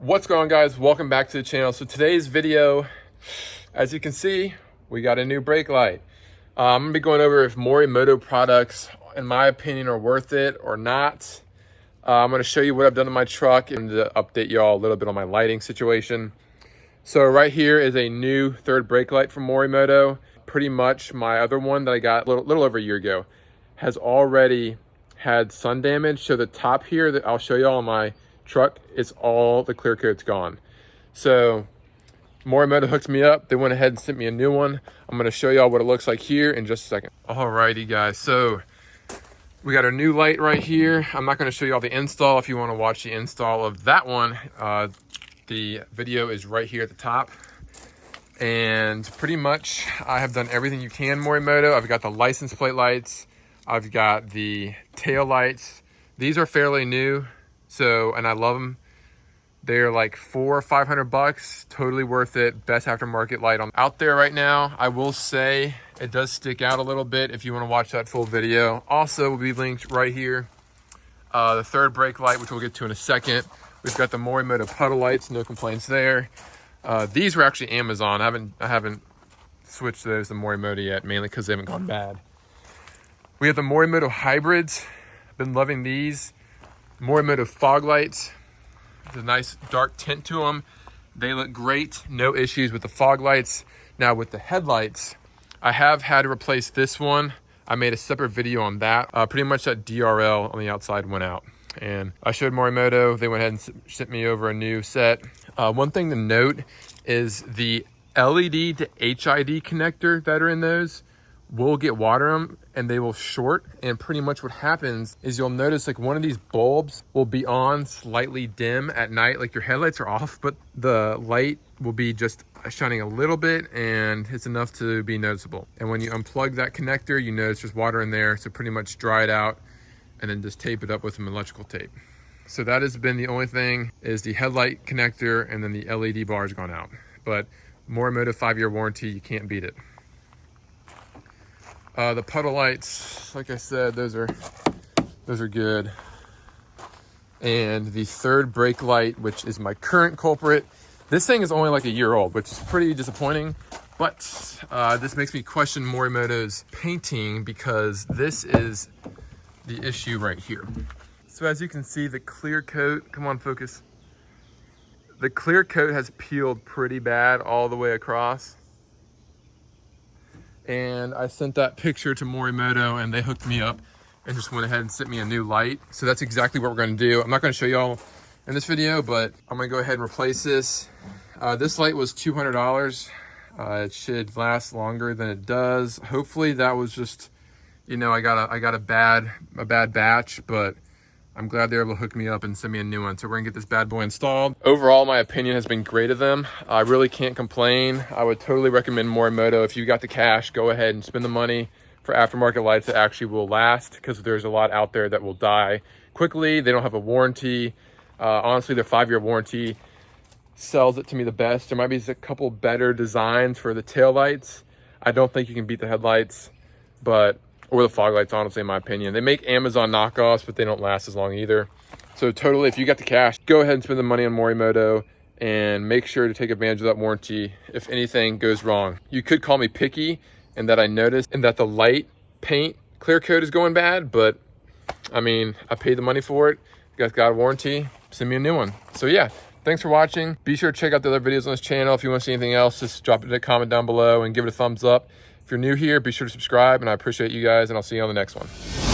What's going on, guys? Welcome back to the channel. So today's video, as you can see, we got a new brake light. I'm gonna be going over if MORIMOTO products, in my opinion, are worth it or not. I'm gonna show you what I've done to my truck and to update y'all a little bit on my lighting situation. So right here is a new third brake light from MORIMOTO. Pretty much my other one that I got a little over a year ago has already had sun damage. So the top here that I'll show y'all on my truck, it's all the clear coat's gone. So MORIMOTO hooked me up. They went ahead and sent me a new one. I'm going to show y'all what it looks like here in just a second. Alrighty, guys, so we got our new light right here. I'm not going to show y'all the install. If you want to watch the install of that one, the video is right here at the top. And pretty much I have done everything you can MORIMOTO. I've got the license plate lights, I've got the tail lights. These are fairly new, so, and I love them. They're like $400 or $500, totally worth it. Best aftermarket light out there right now. I will say it does stick out a little bit if you want to watch that full video. Also will be linked right here. The third brake light, which we'll get to in a second. We've got the MORIMOTO puddle lights, no complaints there. These were actually Amazon. I haven't switched those to MORIMOTO yet, mainly because they haven't gone bad. We have the MORIMOTO hybrids. Been loving these. MORIMOTO fog lights. There's a nice dark tint to them. They look great. No issues with the fog lights. Now with the headlights, I have had to replace this one. I made a separate video on that. Pretty much that DRL on the outside went out. And I showed MORIMOTO. They went ahead and sent me over a new set. One thing to note is the LED to HID connector that are in those will get water them and they will short. And pretty much what happens is you'll notice like one of these bulbs will be on slightly dim at night, like your headlights are off, but the light will be just shining a little bit and it's enough to be noticeable. And when you unplug that connector, you notice there's water in there. So pretty much dry it out and then just tape it up with some electrical tape. So that has been the only thing, is the headlight connector and then the LED bar has gone out. But MORIMOTO 5-year warranty, you can't beat it. The puddle lights, like I said, those are good. And the third brake light, which is my current culprit, this thing is only like a year old, which is pretty disappointing. But this makes me question MORIMOTO's painting, because this is the issue right here. So as you can see, the clear coat, come on, focus. The clear coat has peeled pretty bad all the way across. And I sent that picture to MORIMOTO and they hooked me up and just went ahead and sent me a new light. So that's exactly what we're gonna do. I'm not gonna show y'all in this video, but I'm gonna go ahead and replace this. This light was $200. It should last longer than it does. Hopefully that was just, you know, I got a bad batch, but I'm glad they were able to hook me up and send me a new one. So we're gonna get this bad boy installed. Overall, my opinion has been great of them. I really can't complain. I would totally recommend MORIMOTO. If you got the cash, go ahead and spend the money for aftermarket lights that actually will last, because there's a lot out there that will die quickly. They don't have a warranty. Honestly, their 5-year warranty sells it to me the best. There might be a couple better designs for the tail lights. I don't think you can beat the headlights, or the fog lights, honestly, in my opinion. They make Amazon knockoffs, but they don't last as long either. So totally, if you got the cash, go ahead and spend the money on MORIMOTO and make sure to take advantage of that warranty if anything goes wrong. You could call me picky in that I noticed and that the light paint clear coat is going bad, but I mean, I paid the money for it. You guys got a warranty, send me a new one. So yeah, thanks for watching. Be sure to check out the other videos on this channel. If you want to see anything else, just drop it in a comment down below and give it a thumbs up. If you're new here, be sure to subscribe, and I appreciate you guys, and I'll see you on the next one.